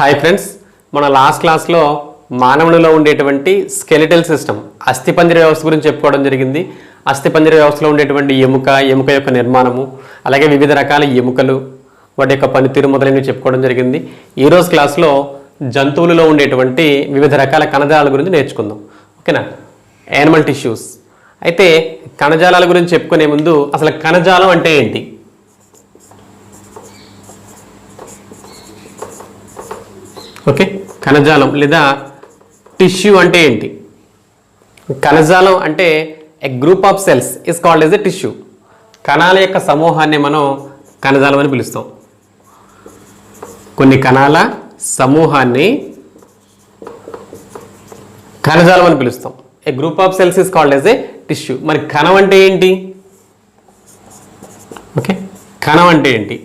Hi friends, మన last క్లాస్లో మానవునిలో ఉండేటువంటి స్కెలిటల్ సిస్టమ్ అస్థిపంజర వ్యవస్థ గురించి చెప్పుకోవడం జరిగింది. అస్థిపంజర వ్యవస్థలో ఉండేటువంటి ఎముక యొక్క నిర్మాణము, అలాగే వివిధ రకాల ఎముకలు, వాటి యొక్క పనితీరు మొదలైనవి చెప్పుకోవడం జరిగింది. ఈరోజు క్లాస్లో జంతువులలో ఉండేటువంటి వివిధ రకాల కణజాలాల గురించి నేర్చుకుందాం. ఓకేనా? Animal tissues. అయితే కణజాలాల గురించి చెప్పుకునే ముందు అసలు కణజాలం అంటే ఏంటి? ఓకే, కణజాలం లేదా టిష్యూ అంటే ఏంటి? కణజాలం అంటే a group of cells is called yes a tissue. కణాల యొక్క సమూహాన్ని మనం కణజాలం అని పిలుస్తాం. కొన్ని కణాల సమూహాన్ని కణజాలం అని పిలుస్తాం. A group of cells is called as a tissue. మరి కణం అంటే ఏంటి? ఓకే, కణం అంటే ఏంటి?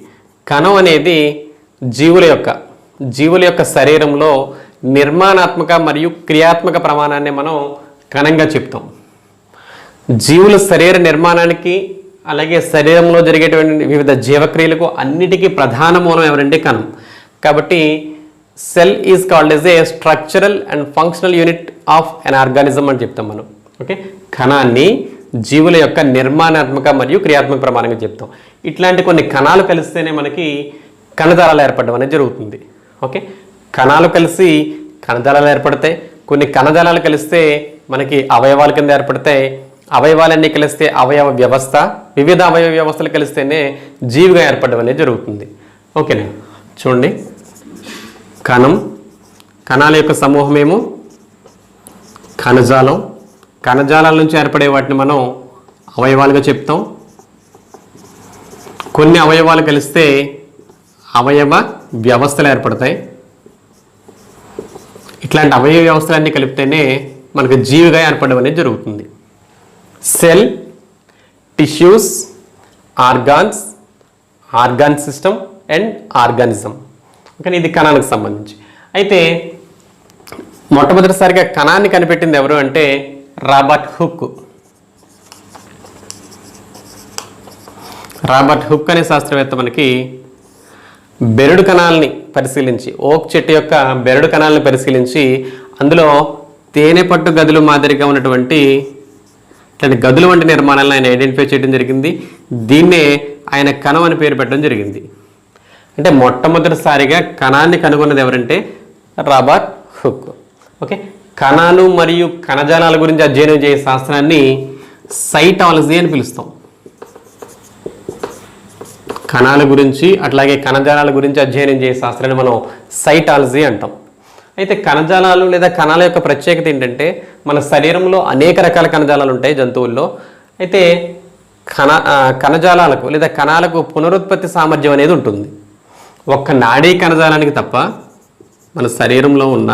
కణం అనేది జీవుల యొక్క శరీరంలో నిర్మాణాత్మక మరియు క్రియాత్మక ప్రమాణాన్ని మనం కణంగా చెప్తాం. జీవుల శరీర నిర్మాణానికి అలాగే శరీరంలో జరిగేటువంటి వివిధ జీవక్రియలకు అన్నిటికీ ప్రధాన మూలం ఎవరంటే కణం. కాబట్టి cell is called as a structural and functional unit of an organism అని చెప్తాం మనం. ఓకే, కణాన్ని జీవుల యొక్క నిర్మాణాత్మక మరియు క్రియాత్మక ప్రమాణంగా చెప్తాం. ఇట్లాంటి కొన్ని కణాలు కలిస్తేనే మనకి కణజాలాలు ఏర్పడడం అనేది జరుగుతుంది. ఓకే, కణాలు కలిసి కణజాలాలు ఏర్పడతాయి. కొన్ని కణజాలాలు కలిస్తే మనకి అవయవాల కింద ఏర్పడతాయి. అవయవాలన్నీ కలిస్తే అవయవ వ్యవస్థ, వివిధ అవయవ వ్యవస్థలు కలిస్తేనే జీవిగా ఏర్పడడం అనేది జరుగుతుంది. ఓకేనా? చూడండి, కణాల యొక్క సమూహమేమో కణజాలం. కణజాలాల నుంచి ఏర్పడే వాటిని మనం అవయవాలుగా చెప్తాం. కొన్ని అవయవాలు కలిస్తే అవయవ వ్యవస్థలు ఏర్పడతాయి. ఇట్లాంటి అవయవ వ్యవస్థలన్నీ కలిపితేనే మనకు జీవిగా ఏర్పడడం అనేది జరుగుతుంది. Cell, tissues, organ system and organism. కానీ ఇది కణానికి సంబంధించి. అయితే మొట్టమొదటిసారిగా కణాన్ని కనిపెట్టింది ఎవరు అంటే రాబర్ట్ హుక్. రాబర్ట్ హుక్ అనే శాస్త్రవేత్త మనకి బెరడు కణాలని పరిశీలించి, ఓక్ చెట్టు యొక్క బెరడు కణాలను పరిశీలించి అందులో తేనె పట్టు గదులు మాదిరిగా ఉన్నటువంటి ఇట్లాంటి గదులు వంటి నిర్మాణాలను ఆయన ఐడెంటిఫై చేయడం జరిగింది. దీన్నే ఆయన కణం అని పేరు పెట్టడం జరిగింది. అంటే మొట్టమొదటిసారిగా కణాన్ని కనుగొన్నది ఎవరంటే రాబర్ట్ హుక్. ఓకే, కణాలు మరియు కణజాలాల గురించి అధ్యయనం చేసే శాస్త్రాన్ని సైటాలజీ అని పిలుస్తాం. కణాల గురించి అట్లాగే కణజాలాల గురించి అధ్యయనం చేసే శాస్త్రాన్ని మనం సైటాలజీ అంటాం. అయితే కణజాలాలు లేదా కణాల యొక్క ప్రత్యేకత ఏంటంటే మన శరీరంలో అనేక రకాల కణజాలాలు ఉంటాయి జంతువుల్లో. అయితే కణజాలాలకు లేదా కణాలకు పునరుత్పత్తి సామర్థ్యం అనేది ఉంటుంది. ఒక్క నాడీ కణజాలానికి తప్ప, మన శరీరంలో ఉన్న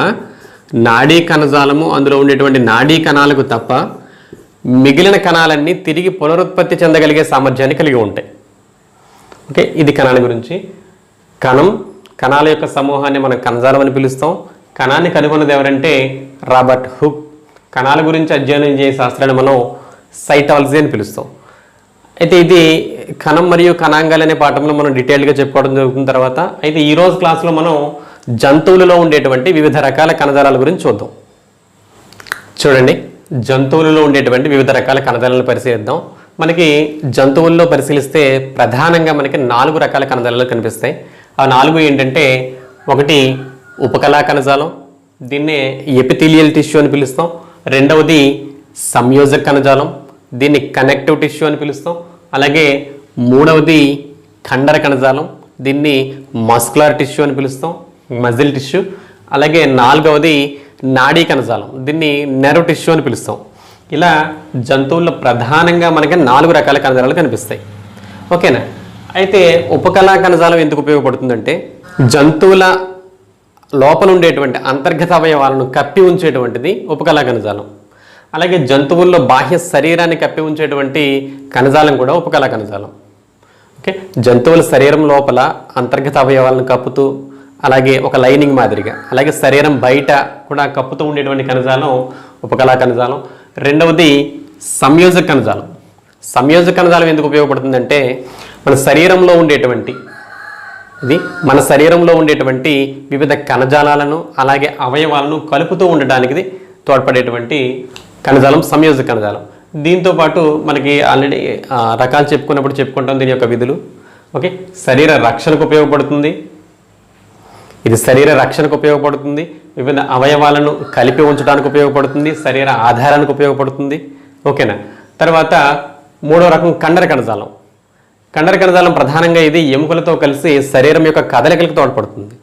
నాడీ కణజాలము అందులో ఉండేటువంటి నాడీ కణాలకు తప్ప మిగిలిన కణాలన్నీ తిరిగి పునరుత్పత్తి చెందగలిగే సామర్థ్యాన్ని కలిగి ఉంటాయి. ఓకే, ఇది కణాల గురించి. కణాల యొక్క సమూహాన్ని మనం కణజాలం అని పిలుస్తాం. కణాన్ని కనుగొన్నది ఎవరంటే రాబర్ట్ హుక్. కణాల గురించి అధ్యయనం చేసే శాస్త్రాన్ని మనం సైటాలజీ అని పిలుస్తాం. అయితే ఇది కణం మరియు కణాంగాలు అనే పాఠంలో మనం డీటెయిల్గా చెప్పుకోవడం జరుగుతున్న తర్వాత, అయితే ఈరోజు క్లాస్లో మనం జంతువులలో ఉండేటువంటి వివిధ రకాల కణజాలాల గురించి చూద్దాం. చూడండి, జంతువులలో ఉండేటువంటి వివిధ రకాల కణజాలాలను పరిశీలిద్దాం. మనకి జంతువుల్లో పరిశీలిస్తే ప్రధానంగా మనకి 4 రకాల కణజాలాలు కనిపిస్తాయి. ఆ 4 ఏంటంటే, ఒకటి ఉపకళా కణజాలం, దీన్నే ఎపిథీలియల్ టిష్యూ అని పిలుస్తాం. రెండవది సంయోజక కణజాలం, దీన్ని కనెక్టివ్ టిష్యూ అని పిలుస్తాం. అలాగే మూడవది కండర కణజాలం, దీన్ని మస్కులర్ టిష్యూ అని పిలుస్తాం, మజిల్ టిష్యూ. అలాగే నాలుగవది నాడీ కణజాలం, దీన్ని నెర్వ్ టిష్యూ అని పిలుస్తాం. ఇలా జంతువుల్లో ప్రధానంగా మనకి 4 రకాల కణజాలాలు కనిపిస్తాయి. ఓకేనా? అయితే ఉపకళా కణజాలం ఎందుకు ఉపయోగపడుతుందంటే జంతువుల లోపల ఉండేటువంటి అంతర్గత అవయవాలను కప్పి ఉంచేటువంటిది ఉపకళా కణజాలం. అలాగే జంతువుల్లో బాహ్య శరీరాన్ని కప్పి ఉంచేటువంటి కణజాలం కూడా ఉపకళా కణజాలం. ఓకే, జంతువుల శరీరం లోపల అంతర్గత అవయవాలను కప్పుతూ, అలాగే ఒక లైనింగ్ మాదిరిగా, అలాగే శరీరం బయట కూడా కప్పుతూ ఉండేటువంటి కణజాలం ఉపకళా కణజాలం. రెండవది సంయోజక కణజాలం. సంయోజక కణజాలం ఎందుకు ఉపయోగపడుతుందంటే మన శరీరంలో ఉండేటువంటి ఇది మన శరీరంలో ఉండేటువంటి వివిధ కణజాలాలను అలాగే అవయవాలను కలుపుతూ ఉండడానికి ఇది తోడ్పడేటువంటి కణజాలం సంయోజక కణజాలం. దీంతో పాటు మనకి ఆల్రెడీ రకాలు చెప్పుకుంటాం దీని యొక్క విధులు. ఓకే, శరీర రక్షణకు ఉపయోగపడుతుంది, ఇది శరీర రక్షణకు ఉపయోగపడుతుంది, వివిధ అవయవాలను కలిపి ఉంచడానికి ఉపయోగపడుతుంది, శరీర ఆధారానికి ఉపయోగపడుతుంది. ఓకేనా. తర్వాత మూడో రకం కండర కణజాలం. కండర కణజాలం ప్రధానంగా ఇది ఎముకలతో కలిసి శరీరం యొక్క కదలికలకు తోడ్పడుతుంది.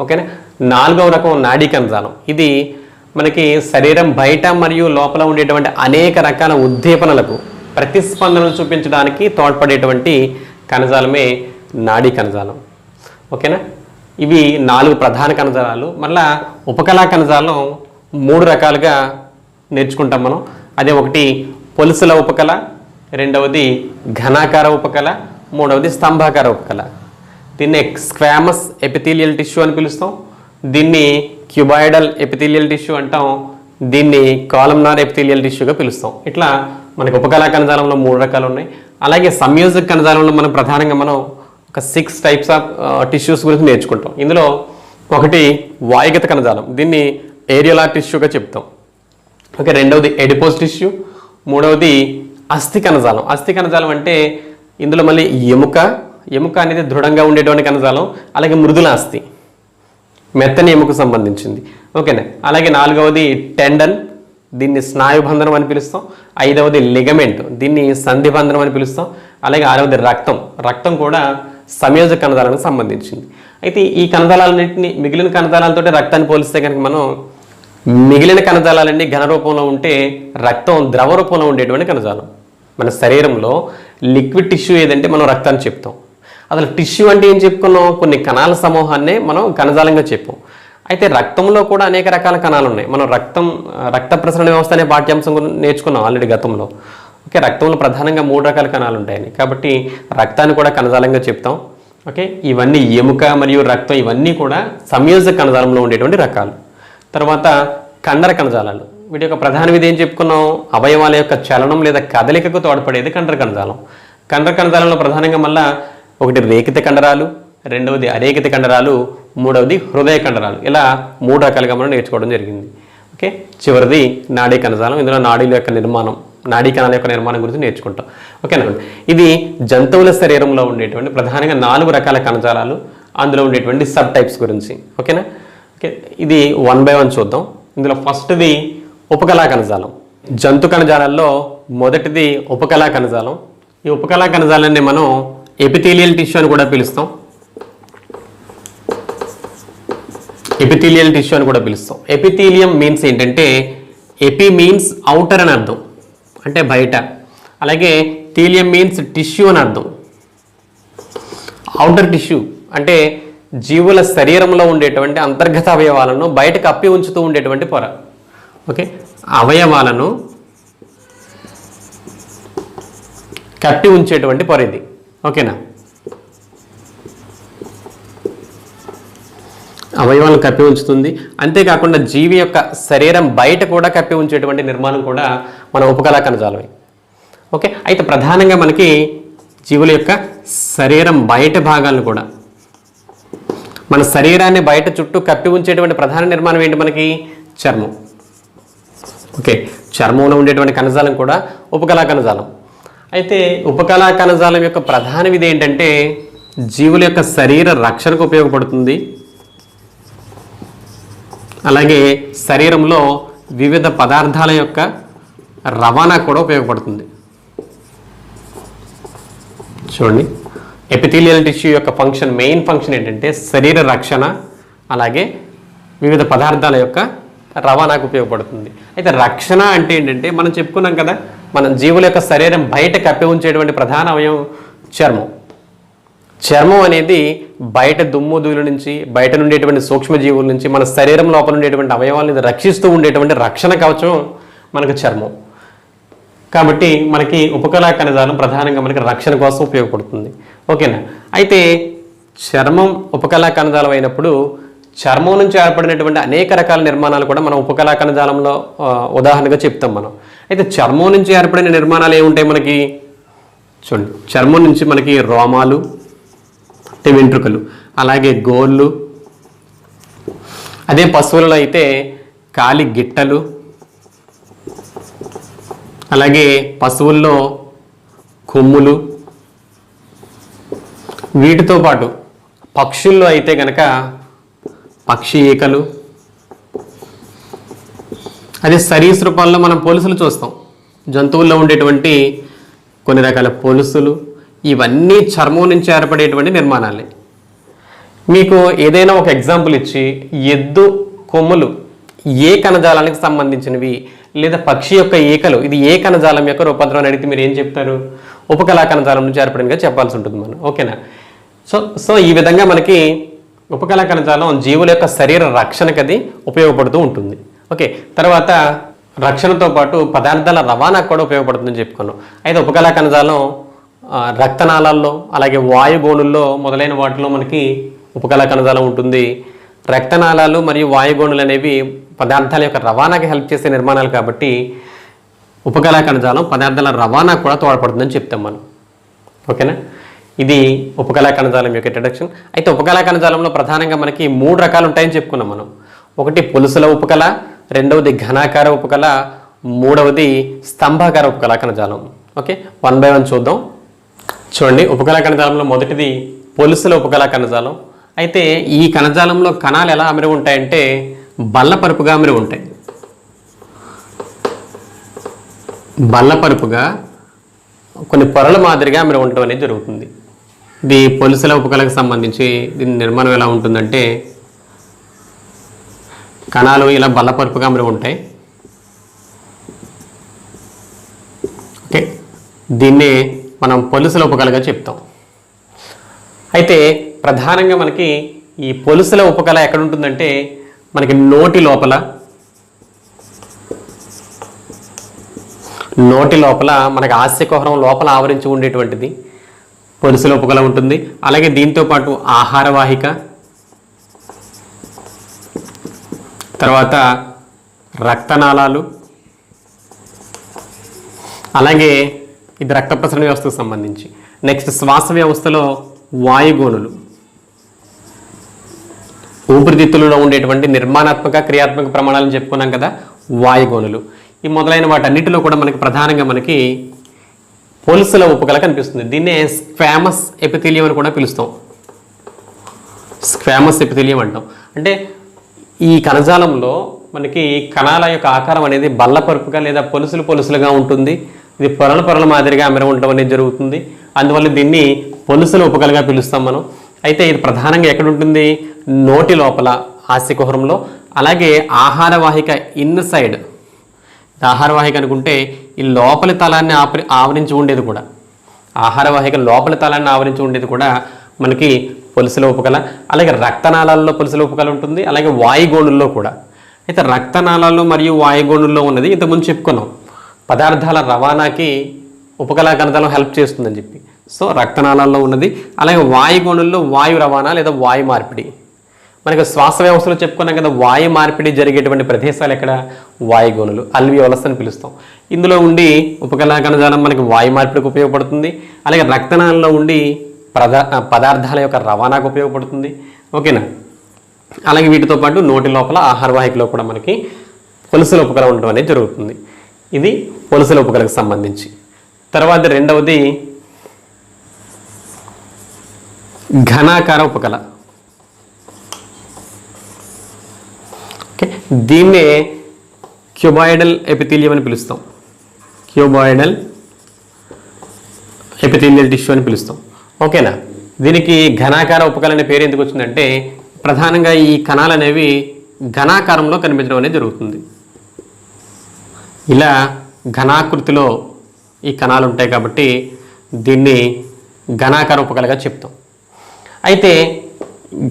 ఓకేనా. నాలుగవ రకం నాడీ కణజాలం. ఇది మనకి శరీరం బయట మరియు లోపల ఉండేటువంటి అనేక రకాల ఉద్దీపనలకు ప్రతిస్పందనలు చూపించడానికి తోడ్పడేటువంటి కణజాలమే నాడీ కణజాలం. ఓకేనా. ఇవి 4 ప్రధాన కణజాలాలు. మళ్ళా ఉపకళా కణజాలం 3 రకాలుగా నేర్చుకుంటాం మనం. అదే ఒకటి పొలుసుల ఉపకళ, రెండవది ఘనాకార ఉపకళ, మూడవది స్తంభాకార ఉపకళ. దీన్ని స్క్వామస్ ఎపిథీలియల్ టిష్యూ అని పిలుస్తాం, దీన్ని క్యూబాయిడల్ ఎపిథీలియల్ టిష్యూ అంటాం, దీన్ని కాలమ్నార్ ఎపిథీలియల్ టిష్యూగా పిలుస్తాం. ఇట్లా మనకి ఉపకళా కణజాలంలో 3 రకాలు ఉన్నాయి. అలాగే సంయోజక కణజాలంలో మనం ప్రధానంగా ఒక 6 టైప్స్ ఆఫ్ టిష్యూస్ గురించి నేర్చుకుంటాం. ఇందులో ఒకటి వాయుగత కణజాలం, దీన్ని ఏరియోలార్ టిష్యూగా చెప్తాం. ఓకే, రెండవది ఎడిపోస్ టిష్యూ, మూడవది అస్థి కణజాలం. అస్థి కణజాలం అంటే ఇందులో మళ్ళీ ఎముక అనేది దృఢంగా ఉండేటువంటి కణజాలం, అలాగే మృదుల అస్థి మెత్తని ఎముకకు సంబంధించింది. ఓకేనా. అలాగే 4వది టెండన్, దీన్ని స్నాయుబంధనం అని పిలుస్తాం. 5వది లిగమెంట్, దీన్ని సంధిబంధనం అని పిలుస్తాం. అలాగే 6వది రక్తం కూడా సంయోజక కణజాలానికి సంబంధించింది. అయితే ఈ కణజాలాలన్నింటినీ మిగిలిన కణజాలాలతో రక్తాన్ని పోలిస్తే కనుక మనం మిగిలిన కణజాలాలన్నీ ఘన రూపంలో ఉంటే రక్తం ద్రవ రూపంలో ఉండేటువంటి కణజాలం. మన శరీరంలో లిక్విడ్ టిష్యూ ఏదంటే మనం రక్తాన్ని చెప్తాం. అసలు టిష్యూ అంటే ఏం చెప్పుకున్నాం, కొన్ని కణాల సమూహాన్నే మనం కణజాలంగా చెప్పాం. అయితే రక్తంలో కూడా అనేక రకాల కణాలు ఉన్నాయి. మనం రక్త ప్రసరణ వ్యవస్థ అనే పాఠ్యాంశం నేర్చుకున్నాం ఆల్రెడీ గతంలో. ఓకే, రక్తంలో ప్రధానంగా 3 రకాల కణాలు ఉంటాయని, కాబట్టి రక్తాన్ని కూడా కణజాలంగా చెప్తాం. ఓకే, ఇవన్నీ ఎముక మరియు రక్తం ఇవన్నీ కూడా సంయోజక కణజాలంలో ఉండేటువంటి రకాలు. తర్వాత కండర కణజాలాలు. వీటి యొక్క ప్రధాన విధి ఏం చెప్పుకున్నాం, అవయవాల యొక్క చలనం లేదా కదలికకు తోడ్పడేది కండర కణజాలం. కండర కణజాలంలో ప్రధానంగా మళ్ళా ఒకటి రేఖిత కండరాలు, రెండవది అరేఖిత కండరాలు, మూడవది హృదయ కండరాలు. ఇలా 3 రకాలుగా మనం నేర్చుకోవడం జరిగింది. ఓకే, చివరిది నాడీ కణజాలం. ఇందులో నాడీల యొక్క నిర్మాణం, నాడీ కణాల యొక్క నిర్మాణం గురించి నేర్చుకుంటాం. ఓకేనా. ఇది జంతువుల శరీరంలో ఉండేటువంటి ప్రధానంగా 4 రకాల కణజాలాలు, అందులో ఉండేటువంటి సబ్ టైప్స్ గురించి. ఓకేనా. ఓకే, ఇది 1 by 1 చూద్దాం. ఇందులో ఫస్ట్ది ఉపకళా కణజాలం. జంతు కణజాలాల్లో మొదటిది ఉపకళా కణజాలం. ఈ ఉపకళా కణజాలాన్ని మనం ఎపిథీలియల్ టిష్యూ అని కూడా పిలుస్తాం. ఎపిథీలియం మీన్స్ ఏంటంటే, ఎపి మీన్స్ అవుటర్ అని అర్థం, అంటే బయట. అలాగే థీలియం మీన్స్ టిష్యూ అని అర్థం. అవుటర్ టిష్యూ అంటే జీవుల శరీరంలో ఉండేటువంటి అంతర్గత అవయవాలను బయటకు అప్పి ఉంచుతూ ఉండేటువంటి పొర. ఓకే, అవయవాలను కప్పి ఉంచేటువంటి పొర ఇది. ఓకేనా. అవయవాలను కప్పి ఉంచుతుంది. అంతేకాకుండా జీవి యొక్క శరీరం బయట కూడా కప్పి ఉంచేటువంటి నిర్మాణం కూడా మన ఉపకళా కణజాలమే. ఓకే, అయితే ప్రధానంగా మనకి జీవుల యొక్క శరీరం బయట భాగాలను కూడా, మన శరీరాన్ని బయట చుట్టూ కప్పి ఉంచేటువంటి ప్రధాన నిర్మాణం ఏంటి, మనకి చర్మం. ఓకే, చర్మంలో ఉండేటువంటి కణజాలం కూడా ఉపకళా కణజాలం. అయితే ఉపకళా కణజాలం యొక్క ప్రధాన విధి ఏంటంటే, జీవుల యొక్క శరీర రక్షణకు ఉపయోగపడుతుంది, అలాగే శరీరంలో వివిధ పదార్థాల యొక్క రవాణా కూడా ఉపయోగపడుతుంది. చూడండి, ఎపిథీలియల్ టిష్యూ యొక్క మెయిన్ ఫంక్షన్ ఏంటంటే శరీర రక్షణ, అలాగే వివిధ పదార్థాల యొక్క రవాణాకు ఉపయోగపడుతుంది. అయితే రక్షణ అంటే ఏంటంటే, మనం చెప్పుకున్నాం కదా, మన జీవుల యొక్క శరీరం బయట కప్పి ఉంచేటువంటి ప్రధాన అవయవం చర్మం అనేది బయట దుమ్ము ధూళి నుంచి, బయట నుండేటువంటి సూక్ష్మజీవుల నుంచి మన శరీరం లోపల ఉండేటువంటి అవయవాలను రక్షిస్తూ ఉండేటువంటి రక్షణ కవచం మనకు చర్మం. కాబట్టి మనకి ఉపకళా కణజాలం ప్రధానంగా మనకి రక్షణ కోసం ఉపయోగపడుతుంది. ఓకేనా. అయితే చర్మం ఉపకళా కణజాలం అయినప్పుడు చర్మం నుంచి ఏర్పడినటువంటి అనేక రకాల నిర్మాణాలు కూడా మనం ఉపకళా కణజాలంలో ఉదాహరణగా చెప్తాం మనం. అయితే చర్మం నుంచి ఏర్పడిన నిర్మాణాలు ఏముంటాయి మనకి, చూడండి, చర్మం నుంచి మనకి రోమాలు, అంటే వెంట్రుకలు, అలాగే గోళ్ళు, అదే పశువులలో అయితే కాలి గిట్టలు, అలాగే పశువుల్లో కొమ్ములు, వీటితో పాటు పక్షుల్లో అయితే కనుక పక్షి ఈకలు, అదే సరీసృపాల్లో మనం పొలుసులు చూస్తాం, జంతువుల్లో ఉండేటువంటి కొన్ని రకాల పొలుసులు, ఇవన్నీ చర్మం నుంచి ఏర్పడేటువంటి నిర్మాణాలే. మీకు ఏదైనా ఒక ఎగ్జాంపుల్ ఇచ్చి ఎద్దు కొమ్ములు ఏ కణజాలానికి సంబంధించినవి, లేదా పక్షి యొక్క ఈకలు ఇది ఏ కణజాలం యొక్క రూపాంతరం అడిగితే మీరు ఏం చెప్తారు? ఉపకళా కణజాలం నుంచి ఏర్పడినగా చెప్పాల్సి ఉంటుంది మనం. ఓకేనా? సో ఈ విధంగా మనకి ఉపకళా కణజాలం జీవుల యొక్క శరీర రక్షణకు అది ఉపయోగపడుతూ ఉంటుంది. ఓకే, తర్వాత రక్షణతో పాటు పదార్థాల రవాణాకు కూడా ఉపయోగపడుతుందని చెప్పుకున్నాం. అయితే ఉపకళా కణజాలం రక్తనాళాల్లో, అలాగే వాయుగోణుల్లో మొదలైన వాటిలో మనకి ఉపకళా కణజాలం ఉంటుంది. రక్తనాళాలు మరియు వాయుగోణులు అనేవి పదార్థాల యొక్క రవాణాకి హెల్ప్ చేసే నిర్మాణాలు కాబట్టి ఉపకళా కణజాలం పదార్థాల రవాణాకు కూడా తోడ్పడుతుందని చెప్తాం మనం. ఓకేనా? ఇది ఉపకళా కణజాలం యొక్క ఇంట్రడక్షన్. అయితే ఉపకళా కణజాలంలో ప్రధానంగా మనకి 3 రకాలు ఉంటాయని చెప్పుకున్నాం మనం. ఒకటి పులుసుల ఉపకళ, రెండవది ఘనాకార ఉపకళ, మూడవది స్తంభాకార ఉపకళా కణజాలం. ఓకే, 1 by 1 చూద్దాం. చూడండి, ఉపకళా కణజాలంలో మొదటిది పొలుసుల ఉపకళా కణజాలం. అయితే ఈ కణజాలంలో కణాలు ఎలా అమరి ఉంటాయంటే బల్లపరుపుగా అమరి ఉంటాయి. బల్లపరుపుగా కొన్ని పొరల మాదిరిగా అమరి ఉండటం అనేది జరుగుతుంది. ఇది పొలుసుల ఉపకళకు సంబంధించి దీని నిర్మాణం ఎలా ఉంటుందంటే కణాలు ఇలా బల్లపరుపుగా అమరి ఉంటాయి. ఓకే, దీన్నే మనం పొలుసుల ఉపకళగా చెప్తాం. అయితే ప్రధానంగా మనకి ఈ పొలుసుల ఉపకళ ఎక్కడ ఉంటుందంటే మనకి నోటి లోపల మనకి హాస్యకుహరం లోపల ఆవరించి ఉండేటువంటిది పొలుసుల ఉపకళ ఉంటుంది. అలాగే దీంతో పాటు ఆహార వాహిక, తర్వాత రక్తనాళాలు, అలాగే ఇది రక్త ప్రసరణ వ్యవస్థకు సంబంధించి. నెక్స్ట్ శ్వాస వ్యవస్థలో వాయుగోణులు, ఊపిరితిత్తులలో ఉండేటువంటి నిర్మాణాత్మక క్రియాత్మక ప్రమాణాలను చెప్పుకున్నాం కదా, వాయుగోణులు. ఈ మొదలైన వాటన్నిటిలో కూడా మనకి ప్రధానంగా మనకి పొలుసుల ఉపకళ కనిపిస్తుంది. దీన్నే స్క్వామస్ ఎపిథీలియం అని కూడా పిలుస్తాం. స్క్వామస్ ఎపిథీలియం అంటాం. అంటే ఈ కణజాలంలో మనకి కణాల యొక్క ఆకారం అనేది బల్లపరుపుగా లేదా పొలుసులుగా ఉంటుంది. ఇది పొరల మాదిరిగా అమరి ఉండడం అనేది జరుగుతుంది. అందువల్ల దీన్ని పొలుసుల ఉపకళగా పిలుస్తాం మనం. అయితే ఇది ప్రధానంగా ఎక్కడ ఉంటుంది? నోటి లోపల హాస్యకుహరంలో. అలాగే ఆహార వాహిక ఇన్సైడ్, ఆహార వాహిక అనుకుంటే ఈ లోపలి తలాన్ని ఆవరించి ఉండేది కూడా, ఆహార వాహిక లోపలి తలాన్ని ఆవరించి ఉండేది కూడా మనకి పొలుసుల ఉపకళ. అలాగే రక్తనాళాల్లో పొలుసుల ఉపకళ ఉంటుంది, అలాగే వాయుగోణుల్లో కూడా. అయితే రక్తనాళాల్లో మరియు వాయుగోణుల్లో ఉన్నది ఇంతకుముందు చెప్పుకున్నాం, పదార్థాల రవాణాకి ఉపకళా కణజాలం హెల్ప్ చేస్తుందని చెప్పి. సో రక్తనాళాల్లో ఉన్నది. అలాగే వాయుగోణుల్లో వాయు రవాణా లేదా వాయు మార్పిడి. మనకి శ్వాస వ్యవస్థలో చెప్పుకున్నాం కదా, వాయు మార్పిడి జరిగేటువంటి ప్రదేశాలు ఎక్కడ? వాయుగోణులు, అల్వియోలస్ అని పిలుస్తాం. ఇందులో ఉండి ఉపకళా కణజాలం మనకి వాయు మార్పిడికి ఉపయోగపడుతుంది. అలాగే రక్తనాళంలో ఉండి పదార్థాల యొక్క రవాణాకు ఉపయోగపడుతుంది. ఓకేనా? అలాగే వీటితో పాటు నోటి లోపల ఆహార వాహికలో కూడా మనకి పొలుసుల ఉపకళ ఉండడం అనేది జరుగుతుంది. ఇది పొలుసుల ఉపకళకు సంబంధించి. తర్వాత రెండవది ఘనాకార ఉపకళ. ఓకే, దీన్నే క్యూబాయిడల్ ఎపిథీలియం అని పిలుస్తాం. క్యూబాయిడల్ ఎపిథీలియల్ టిష్యూ అని పిలుస్తాం. ఓకేనా? దీనికి ఘనాకార ఉపకళ అనే పేరు ఎందుకు వచ్చిందంటే ప్రధానంగా ఈ కణాలు అనేవి ఘనాకారంలో కనిపించడం అనేది జరుగుతుంది. ఇలా ఘనాకృతిలో ఈ కణాలు ఉంటాయి కాబట్టి దీన్ని ఘనాకార ఉపకళగా చెప్తాం. అయితే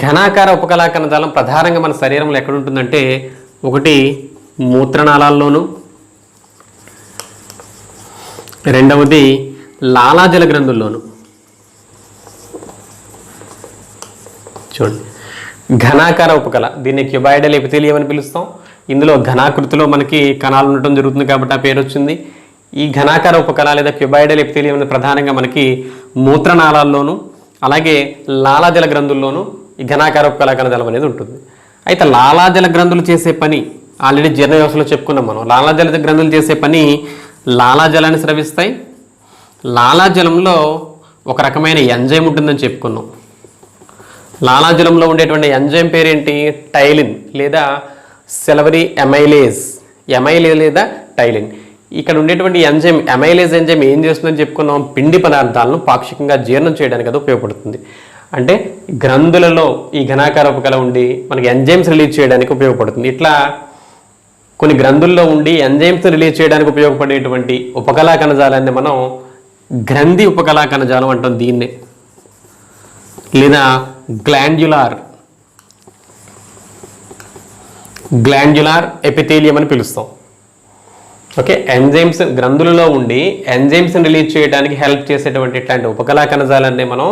ఘనాకార ఉపకళా కణజాలం ప్రధానంగా మన శరీరంలో ఎక్కడ ఉంటుందంటే ఒకటి మూత్రనాళాల్లోనూ, రెండవది లాలాజల గ్రంథుల్లోనూ. చూడండి, ఘనాకార ఉపకళ, దీన్ని క్యూబాయిడల్ ఎపిథీలియం అని పిలుస్తాం. ఇందులో ఘనాకృతిలో మనకి కణాలు ఉండటం జరుగుతుంది కాబట్టి ఆ పేరు వచ్చింది. ఈ ఘనాకార ఉపకళ లేదా క్యూబాయిడల్ ఎపిథీలియం ప్రధానంగా మనకి మూత్రనాళాల్లోనూ, అలాగే లాలాజల గ్రంథుల్లోనూ ఈ ఘనాకార ఉపకళా కణజాలం అనేది ఉంటుంది. అయితే లాలాజల గ్రంథులు చేసే పని ఆల్రెడీ జీర్ణ వ్యవస్థలో చెప్పుకున్నాం మనం. లాలాజల గ్రంథులు చేసే పని లాలాజలాన్ని స్రవిస్తాయి. లాలాజలంలో ఒక రకమైన ఎంజైమ్ ఉంటుందని చెప్పుకున్నాం. లాలాజలంలో ఉండేటువంటి ఎంజైమ్ పేరేంటి? టైలిన్ లేదా సెలవరీ ఎమైలేజ్ లేదా టైలిన్. ఇక్కడ ఉండేటువంటి ఎంజైమ్ ఎమైలేజ్ ఎంజైమ్ ఏం చేస్తుందని చెప్పుకున్నాం? పిండి పదార్థాలను పాక్షికంగా జీర్ణం చేయడానికి అది ఉపయోగపడుతుంది. అంటే గ్రంథులలో ఈ ఘనాకార ఉపకళ ఉండి మనకి ఎంజైమ్స్ రిలీజ్ చేయడానికి ఉపయోగపడుతుంది. ఇట్లా కొన్ని గ్రంథుల్లో ఉండి ఎంజైమ్స్ రిలీజ్ చేయడానికి ఉపయోగపడేటువంటి ఉపకళా కణజాలాన్ని మనం గ్రంథి ఉపకళా కణజాలం అంటాం దీన్నే, లేదా గ్లాండ్యులార్ ఎపిథీలియం అని పిలుస్తాం. ఓకే, ఎంజైమ్స్ గ్రంథులలో ఉండి ఎంజైమ్స్ రిలీజ్ చేయడానికి హెల్ప్ చేసేటువంటి ఇట్లాంటి ఉపకళా కణజాలాన్ని మనం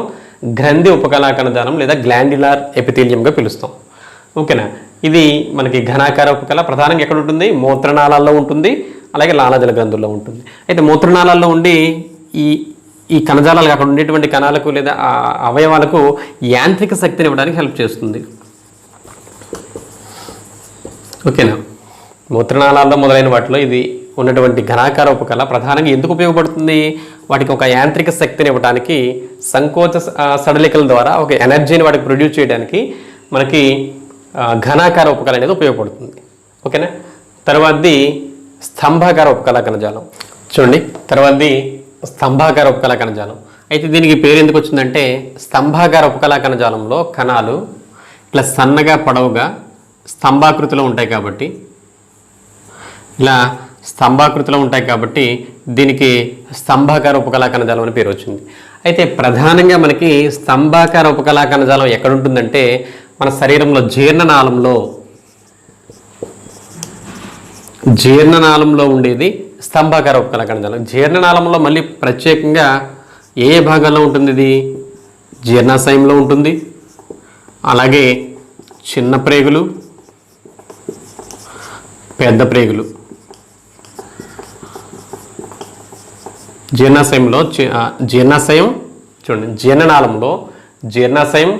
గ్రంథి ఉపకళా కణజాలం లేదా గ్లాండ్యులార్ ఎపిథీలియంగా పిలుస్తాం. ఓకేనా, ఇది మనకి ఘనాకార ఉపకళ ప్రధానంగా ఎక్కడ ఉంటుంది? మూత్రనాళాల్లో ఉంటుంది, అలాగే లాలాజల గ్రంథుల్లో ఉంటుంది. అయితే మూత్రనాళాల్లో ఉండి ఈ కణజాలాలకు అక్కడ ఉండేటువంటి కణాలకు లేదా అవయవాలకు యాంత్రిక శక్తిని ఇవ్వడానికి హెల్ప్ చేస్తుంది. ఓకేనా, మూత్రనాళాల్లో మొదలైన వాటిలో ఇది ఉన్నటువంటి ఘనాకార ఉపకళ ప్రధానంగా ఎందుకు ఉపయోగపడుతుంది? వాటికి ఒక యాంత్రిక శక్తిని ఇవ్వడానికి, సంకోచ సడలికల ద్వారా ఒక ఎనర్జీని వాటికి ప్రొడ్యూస్ చేయడానికి మనకి ఘనాకార ఉపకళ అనేది ఉపయోగపడుతుంది. ఓకేనా, తర్వాతది స్తంభాకార ఉపకళా కణజాలం. చూడండి, తర్వాతది స్తంభాకార ఉపకళా కణజాలం. అయితే దీనికి పేరు ఎందుకు వచ్చిందంటే స్తంభాకార ఉపకళా కణజాలంలో కణాలు ఇట్లా సన్నగా పొడవుగా స్తంభాకృతిలో ఉంటాయి కాబట్టి, ఇలా స్తంభాకృతిలో ఉంటాయి కాబట్టి దీనికి స్తంభాకార ఉపకళా కణజాలం అని పేరు వచ్చింది. అయితే ప్రధానంగా మనకి స్తంభాకార ఉపకళా కణజాలం ఎక్కడ ఉంటుందంటే మన శరీరంలో జీర్ణనాళంలో ఉండేది స్తంభాకార ఉపకళా కణజాలం. జీర్ణనాళంలో మళ్ళీ ప్రత్యేకంగా ఏ భాగాల్లో ఉంటుంది? ఇది జీర్ణాశయంలో ఉంటుంది, అలాగే చిన్న ప్రేగులు, పెద్ద ప్రేగులు. జీర్ణాశయం చూడండి, జీర్ణనాళంలో జీర్ణాశయం,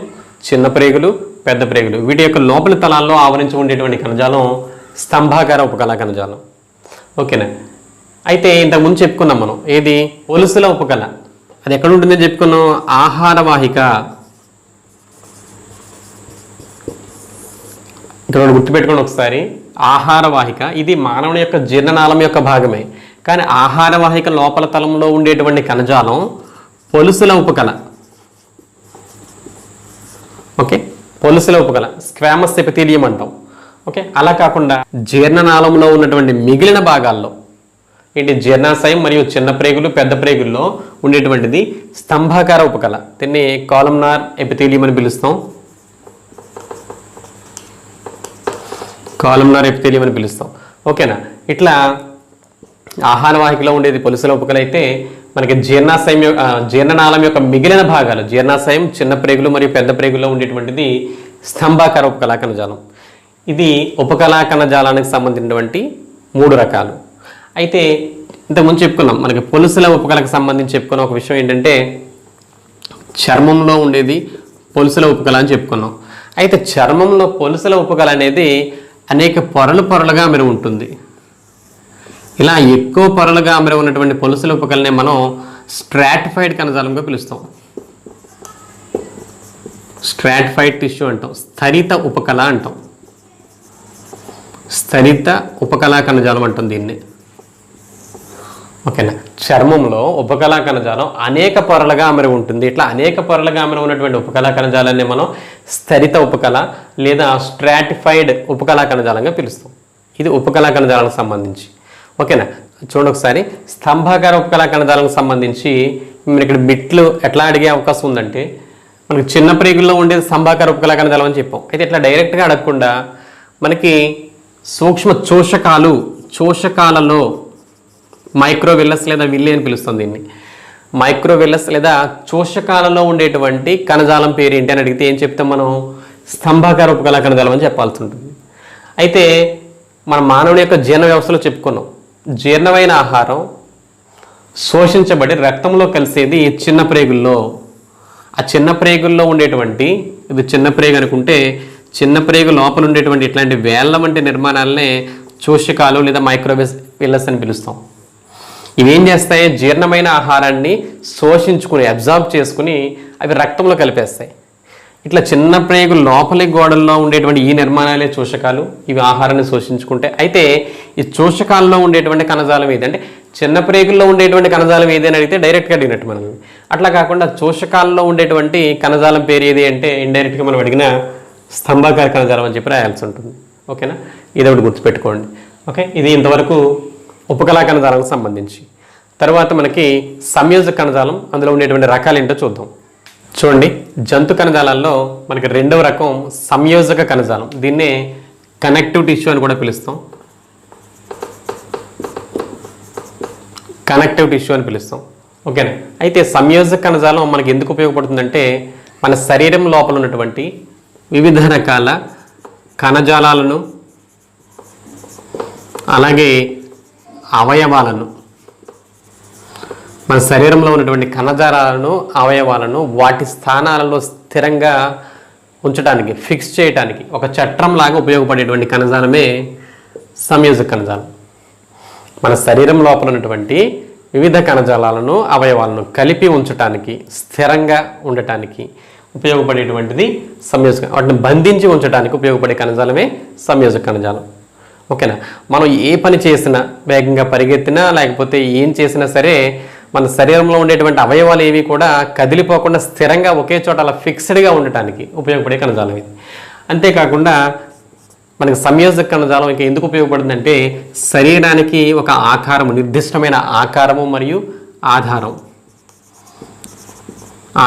చిన్న ప్రేగులు, పెద్ద ప్రేగులు, వీటి యొక్క లోపలి తలాల్లో ఆవరించి ఉండేటువంటి కణజాలం స్తంభాకార ఉపకళా కణజాలం. ఓకేనా, అయితే ఇంతకుముందు చెప్పుకున్నాం మనం ఏది? పొలుసుల ఉపకళ. అది ఎక్కడ ఉంటుందని చెప్పుకున్నాం? ఆహారవాహిక. ఇక్కడ గుర్తుపెట్టుకోండి ఒకసారి, ఆహారవాహిక ఇది మానవుని యొక్క జీర్ణనాళం యొక్క భాగమే, కానీ ఆహారవాహిక లోపల తలంలో ఉండేటువంటి కణజాలం పొలుసుల ఉపకళ. ఓకే, పొలుసుల ఉపకళ స్క్వామస్ ఎపిథీలియం అంటాం. ఓకే, అలా కాకుండా జీర్ణనాళంలో ఉన్నటువంటి మిగిలిన భాగాల్లో ఏంటి? జీర్ణాశయం మరియు చిన్న ప్రేగులు, పెద్ద ప్రేగుల్లో ఉండేటువంటిది స్తంభాకార ఉపకళ. దీన్ని కాలమ్నార్ ఎపిథీలియం అని పిలుస్తాం. కాలమ్నార్ ఎపిథీలియం అని పిలుస్తాం. ఓకేనా, ఇట్లా ఆహారవాహికలో ఉండేది పొలుసుల ఉపకళ అయితే మనకి జీర్ణనాళం యొక్క మిగిలిన భాగాలు జీర్ణాశయం, చిన్న ప్రేగులు మరియు పెద్ద ప్రేగుల్లో ఉండేటువంటిది స్తంభాకార ఉపకళా కణజాలం. ఇది ఉపకళా కణజాలానికి సంబంధించినటువంటి 3 రకాలు. అయితే ఇంతకుముందు చెప్పుకున్నాం మనకి పొలుసుల ఉపకళకు సంబంధించి చెప్పుకున్న ఒక విషయం ఏంటంటే చర్మంలో ఉండేది పొలుసుల ఉపకళ అని చెప్పుకున్నాం. అయితే చర్మంలో పొలుసుల ఉపకళ అనేది అనేక పొరలుగా అమరి ఉంటుంది. ఇలా ఎక్కువ పొరలుగా అమరి ఉన్నటువంటి పొలుసుల ఉపకళనే మనం స్ట్రాటిఫైడ్ కణజాలంగా పిలుస్తాం. స్ట్రాటిఫైడ్ టిష్యూ అంటాం, స్థరిత ఉపకళ అంటాం, స్థరిత ఉపకళా కణజాలం అంటాం దీన్ని. ఓకేనా, చర్మంలో ఉపకళా కణజాలం అనేక పొరలుగా అమరి ఉంటుంది. ఇట్లా అనేక పొరలుగా అమరి ఉన్నటువంటి ఉపకళా కణజాలాన్ని మనం స్థరిత ఉపకళ లేదా స్ట్రాటిఫైడ్ ఉపకళా కణజాలంగా పిలుస్తాం. ఇది ఉపకళా కణజాలానికి సంబంధించి. ఓకేనా, చూడండి ఒకసారి స్తంభాకార ఉపకళా కణజాలానికి సంబంధించి మీరు ఇక్కడ బిట్లు ఎట్లా అడిగే అవకాశం ఉందంటే మనకి చిన్న ప్రేగుల్లో ఉండేది స్తంభాకార ఉపకళా కణజాలం అని చెప్పాం. అయితే ఇట్లా డైరెక్ట్గా అడగకుండా మనకి సూక్ష్మ చోషకాలలో మైక్రోవిల్లస్ లేదా విల్లి అని పిలుస్తుంది దీన్ని. మైక్రోవిల్లస్ లేదా చోషకాలలో ఉండేటువంటి కణజాలం పేరు ఏంటి అని అడిగితే ఏం చెప్తాం మనం? స్తంభాకార ఉపకళా కణజాలం అని చెప్పాల్సి ఉంటుంది. అయితే మన మానవుని యొక్క జీర్ణ వ్యవస్థలో చెప్పుకున్నాం, జీర్ణమైన ఆహారం శోషించబడి రక్తంలో కలిసేది చిన్న ప్రేగుల్లో, ఆ చిన్న ప్రేగుల్లో ఉండేటువంటి, ఇది చిన్న ప్రేగు అనుకుంటే చిన్న ప్రేగు లోపల ఉండేటువంటి ఇట్లాంటి వేళ్ళ వంటి నిర్మాణాలనే చూషకాలు లేదా మైక్రోవిల్లస్ అని పిలుస్తాం. ఇవేం చేస్తాయి? జీర్ణమైన ఆహారాన్ని శోషించుకుని అబ్జార్బ్ చేసుకుని అవి రక్తంలో కలిపేస్తాయి. ఇట్లా చిన్న ప్రేగు లోపలి గోడల్లో ఉండేటువంటి ఈ నిర్మాణాలే చూషకాలు. ఇవి ఆహారాన్ని శోషించుకుంటే, అయితే ఈ చూషకాల్లో ఉండేటువంటి కణజాలం ఏది అంటే చిన్న ప్రేగుల్లో ఉండేటువంటి కణజాలం ఏది అని అడిగితే డైరెక్ట్గా అడిగినట్టు మనం. అట్లా కాకుండా చూషకాల్లో ఉండేటువంటి కణజాలం పేరు ఏది అంటే ఇండైరెక్ట్గా మనం అడిగిన స్తంభాకార కణజాలం అని చెప్పి రాయాల్సి ఉంటుంది. ఓకేనా? ఇది ఒకటి గుర్తుపెట్టుకోండి. ఓకే, ఇది ఇంతవరకు ఉపకళా కణజాలకు సంబంధించి. తర్వాత మనకి సంయోజక కణజాలం, అందులో ఉండేటువంటి రకాలు ఏంటో చూద్దాం. చూడండి, జంతు కణజాలాల్లో మనకి రెండవ రకం సంయోజక కణజాలం. దీన్నే కనెక్టివ్ టిష్యూ అని కూడా పిలుస్తాం. కనెక్టివ్ టిష్యూ అని పిలుస్తాం. ఓకేనా? అయితే సంయోజక కణజాలం మనకి ఎందుకు ఉపయోగపడుతుందంటే మన శరీరం లోపల ఉన్నటువంటి వివిధ రకాల కణజాలాలను అలాగే అవయవాలను, మన శరీరంలో ఉన్నటువంటి కణజాలాలను అవయవాలను వాటి స్థానాలలో స్థిరంగా ఉంచడానికి, ఫిక్స్ చేయడానికి ఒక చట్రంలాగా ఉపయోగపడేటువంటి కణజాలమే సంయోజక కణజాలం. మన శరీరం లోపల ఉన్నటువంటి వివిధ కణజాలాలను అవయవాలను కలిపి ఉంచడానికి, స్థిరంగా ఉండటానికి ఉపయోగపడేటువంటిది సంయోజక. వాటిని బంధించి ఉంచడానికి ఉపయోగపడే కణజాలమే సంయోజక కణజాలం. ఓకేనా? మనం ఏ పని చేసినా, వేగంగా పరిగెత్తినా లేకపోతే ఏం చేసినా సరే మన శరీరంలో ఉండేటువంటి అవయవాలు ఏవి కూడా కదిలిపోకుండా స్థిరంగా ఒకే చోట అలా ఫిక్స్డ్గా ఉండటానికి ఉపయోగపడే కణజాలం ఇది. అంతేకాకుండా మనకి సంయోజక కణజాలం ఇంకా ఎందుకు ఉపయోగపడుతుందంటే శరీరానికి ఒక ఆకారము, నిర్దిష్టమైన ఆకారము మరియు ఆధారం,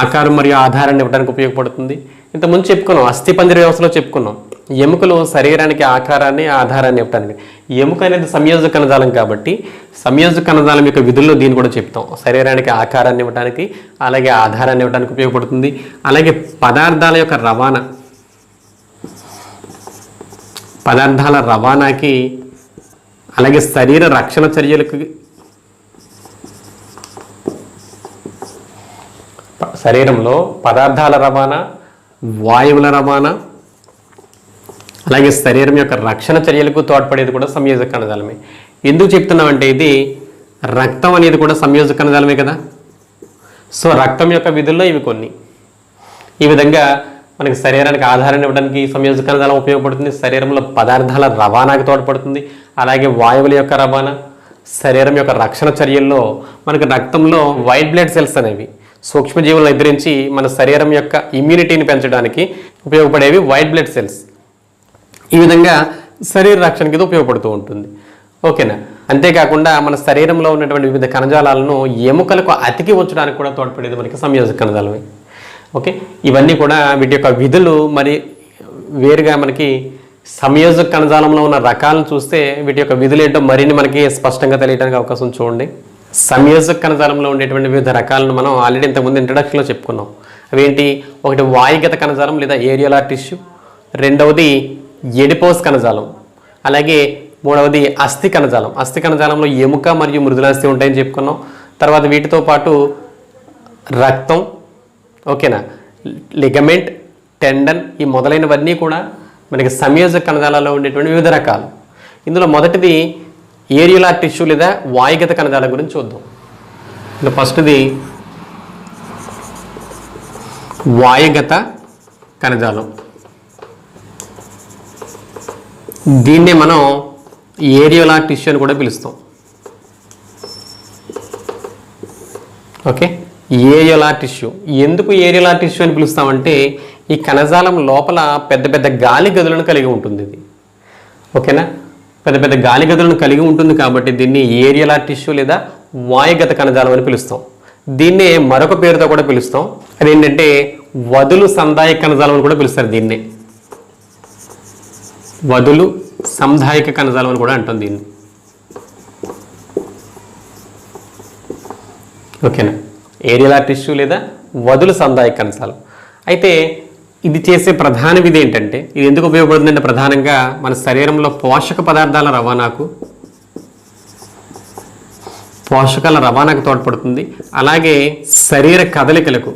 ఆకారం మరియు ఆధారాన్ని ఇవ్వడానికి ఉపయోగపడుతుంది. ఇంతకుముందు చెప్పుకున్నాం, అస్థిపంజర వ్యవస్థలో చెప్పుకున్నాం, ఎముకలు శరీరానికి ఆకారాన్ని ఆధారాన్ని ఇవ్వడానికి. ఎముక అనేది సంయోజక కణజాలం కాబట్టి సంయోజక కణజాలం యొక్క విధుల్లో దీన్ని కూడా చెప్తాం. శరీరానికి ఆకారాన్ని ఇవ్వడానికి అలాగే ఆధారాన్ని ఇవ్వడానికి ఉపయోగపడుతుంది. అలాగే పదార్థాల యొక్క రవాణా, పదార్థాల రవాణాకి అలాగే శరీర రక్షణ చర్యలకు, శరీరంలో పదార్థాల రవాణా, వాయువుల రవాణా అలాగే శరీరం యొక్క రక్షణ చర్యలకు తోడ్పడేది కూడా సంయోజక కణజాలమే. ఎందుకు చెప్తున్నామంటే ఇది రక్తం అనేది కూడా సంయోజక కణజాలమే కదా. సో రక్తం యొక్క విధుల్లో ఇవి కొన్ని. ఈ విధంగా మనకి శరీరానికి ఆధారాన్ని ఇవ్వడానికి సంయోజక కణజాలం ఉపయోగపడుతుంది. శరీరంలో పదార్థాల రవాణాకి తోడ్పడుతుంది. అలాగే వాయువుల యొక్క రవాణా, శరీరం యొక్క రక్షణ చర్యల్లో మనకి రక్తంలో వైట్ బ్లడ్ సెల్స్ అనేవి సూక్ష్మజీవులను ఎదిరించి మన శరీరం యొక్క ఇమ్యూనిటీని పెంచడానికి ఉపయోగపడేవి వైట్ బ్లడ్ సెల్స్. ఈ విధంగా శరీర రక్షణకి ఇది ఉపయోగపడుతూ ఉంటుంది. ఓకేనా? అంతేకాకుండా మన శరీరంలో ఉన్నటువంటి వివిధ కణజాలాలను ఎముకలకు అతికి ఉంచడానికి కూడా తోడ్పడేది మనకి సంయోజక కణజాలమే. ఓకే, ఇవన్నీ కూడా వీటి యొక్క విధులు. మరి వేరుగా మనకి సంయోజక కణజాలంలో ఉన్న రకాలను చూస్తే వీటి యొక్క విధులు ఏంటో మరిన్ని మనకి స్పష్టంగా తెలియడానికి అవకాశం చూడండి. సంయోజక కణజాలంలో ఉండేటువంటి వివిధ రకాలను మనం ఆల్రెడీ ఇంతకుముందు ఇంట్రడక్షన్లో చెప్పుకున్నాం. అవేంటి? ఒకటి వాయుగత కణజాలం లేదా ఏరియోలార్ టిష్యూ, రెండవది ఎడిపోస్ కణజాలం, అలాగే మూడవది అస్థి కణజాలం. అస్థి కణజాలంలో ఎముక మరియు మృదులాస్థి ఉంటాయని చెప్పుకున్నాం. తర్వాత వీటితో పాటు రక్తం, ఓకేనా, లిగమెంట్, టెండన్, ఈ మొదలైనవన్నీ కూడా మనకి సంయోజక కణజాలాల్లో ఉండేటువంటి వివిధ రకాలు. ఇందులో మొదటిది ఏరియోలార్ టిష్యూ లేదా వాయుగత కణజాలం గురించి చూద్దాం. ఇందులో ఫస్ట్ది వాయుగత కణజాలం. దీన్నే మనం ఏరియోలార్ టిష్యూ అని కూడా పిలుస్తాం. Okay, areolar tissue. ఎందుకు ఏరియోలార్ టిష్యూ అని పిలుస్తామంటే ఈ కణజాలం లోపల పెద్ద పెద్ద గాలి గదులను కలిగి ఉంటుంది ఇది. ఓకేనా? పెద్ద పెద్ద గాలి గదులను కలిగి ఉంటుంది కాబట్టి దీన్ని ఏరియోలార్ టిష్యూ లేదా వాయుగత కణజాలం అని పిలుస్తాం. దీన్నే మరొక పేరుతో కూడా పిలుస్తాం. అదేంటంటే వదులు సంధాయక కణజాలం అని కూడా పిలుస్తారు. దీన్నే వదులు సంధాయక కణజాలం అని కూడా అంటాం దీన్ని. ఓకేనా? ఏరియోలార్ టిష్యూ లేదా వదులు సంధాయక కణజాలం. అయితే ఇది చేసే ప్రధాన విధి ఏంటంటే, ఇది ఎందుకు ఉపయోగపడుతుందంటే ప్రధానంగా మన శరీరంలో పోషక పదార్థాల రవాణాకు, పోషకాల రవాణాకు తోడ్పడుతుంది. అలాగే శరీర కదలికలకు,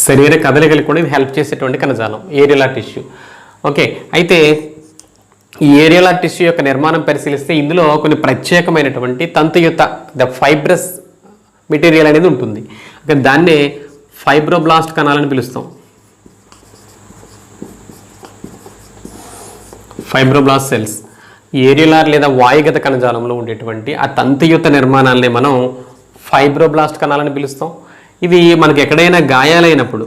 శరీర కదలికలు కూడా ఇది హెల్ప్ చేసేటువంటి కణజాలం ఏరియలార్ టిష్యూ. ఓకే, అయితే ఈ ఏరియలార్ టిష్యూ యొక్క నిర్మాణం పరిశీలిస్తే ఇందులో కొన్ని ప్రత్యేకమైనటువంటి తంతుయుత ఫైబ్రస్ మెటీరియల్ అనేది ఉంటుంది. దాన్నే ఫైబ్రోబ్లాస్ట్ కణాలని పిలుస్తాం. ఫైబ్రోబ్లాస్ట్ సెల్స్ ఏరియలార్ లేదా వాయుగత కణజాలంలో ఉండేటువంటి ఆ తంతుయుత నిర్మాణాలని మనం ఫైబ్రోబ్లాస్ట్ కణాలని పిలుస్తాం. ఇవి మనకి ఎక్కడైనా గాయాలైనప్పుడు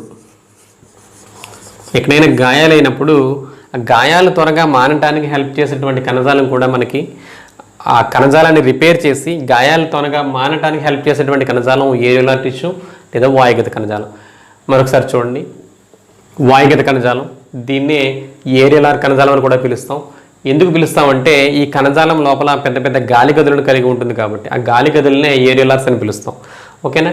ఆ గాయాలు త్వరగా మానటానికి హెల్ప్ చేసేటువంటి కణజాలం కూడా మనకి ఆ కణజాలాన్ని రిపేర్ చేసి గాయాలు త్వరగా మానటానికి హెల్ప్ చేసేటువంటి కణజాలం ఏరియలార్ టిష్యూ లేదా వాయుగత కణజాలం. మరొకసారి చూడండి, వాయుగత కణజాలం, దీన్నే ఏరియలార్ కణజాలం అని కూడా పిలుస్తాం. ఎందుకు పిలుస్తామంటే ఈ కణజాలం లోపల పెద్ద పెద్ద గాలి గదులను కలిగి ఉంటుంది కాబట్టి ఆ గాలి గదులనే ఏరియోలార్స్ అని పిలుస్తాం. ఓకేనా.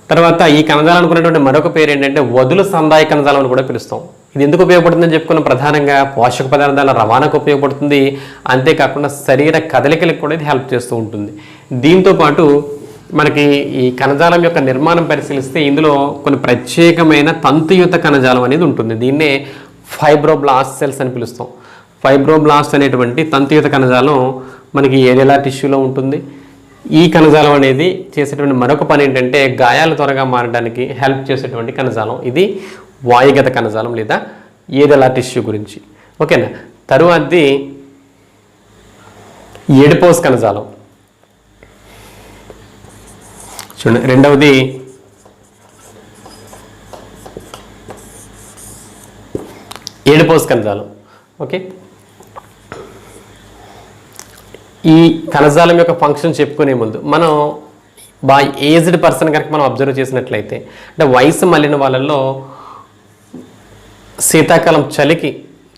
తర్వాత ఈ కణజాలానికి ఉన్నటువంటి మరొక పేరు ఏంటంటే వదుల సందాయ కణజాలం అని కూడా పిలుస్తాం. ఇది ఎందుకు ఉపయోగపడుతుందని చెప్పుకున్న ప్రధానంగా పోషక పదార్థాల రవాణాకు ఉపయోగపడుతుంది, అంతేకాకుండా శరీర కదలికలకు కూడా ఇది హెల్ప్ చేస్తూ ఉంటుంది. దీంతోపాటు మనకి ఈ కణజాలం యొక్క నిర్మాణం పరిశీలిస్తే ఇందులో కొన్ని ప్రత్యేకమైన తంతుయుత కణజాలం అనేది ఉంటుంది. దీన్నే ఫైబ్రోబ్లాస్ట్ సెల్స్ అని పిలుస్తాం. ఫైబ్రోబ్లాస్ట్ అనేటువంటి తంతుయుత కణజాలం మనకి ఏరియలార్ టిష్యూలో ఉంటుంది. ఈ కణజాలం అనేది చేసేటువంటి మరొక పని ఏంటంటే గాయాలు త్వరగా మారడానికి హెల్ప్ చేసేటువంటి కణజాలం. ఇది వాయుగత కణజాలం లేదా ఏరియలార్ టిష్యూ గురించి. ఓకేనా. తరువాతది ఎడిపోస్ కణజాలం. చూడండి, రెండవది ఎడిపోస్ కణజాలం. ఓకే, ఈ కణజాలం యొక్క ఫంక్షన్ చెప్పుకునే ముందు మనం బాగా ఏజ్డ్ పర్సన్ కనుక మనం అబ్జర్వ్ చేసినట్లయితే, అంటే వయసు మళ్ళిన వాళ్ళల్లో శీతాకాలం చలికి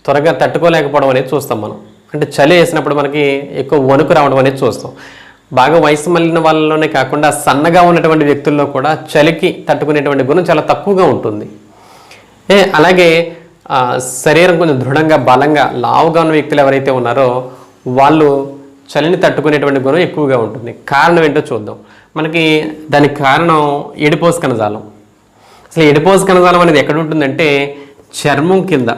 త్వరగా తట్టుకోలేకపోవడం అనేది చూస్తాం మనం. అంటే చలి వేసినప్పుడు మనకి ఎక్కువ వణుకు రావడం అనేది చూస్తాం. బాగా వయసు మళ్ళిన వాళ్ళలోనే కాకుండా సన్నగా ఉన్నటువంటి వ్యక్తుల్లో కూడా చలికి తట్టుకునేటువంటి గుణం చాలా తక్కువగా ఉంటుంది. అలాగే శరీరం కొంచెం దృఢంగా బలంగా లావుగా ఉన్న వ్యక్తులు ఎవరైతే ఉన్నారో వాళ్ళు చలిని తట్టుకునేటువంటి గుణం ఎక్కువగా ఉంటుంది. కారణం ఏంటో చూద్దాం. మనకి దానికి కారణం ఎడిపోస్ కణజాలం. అసలు ఎడిపోస్ కణజాలం అనేది ఎక్కడ ఉంటుందంటే చర్మం కింద,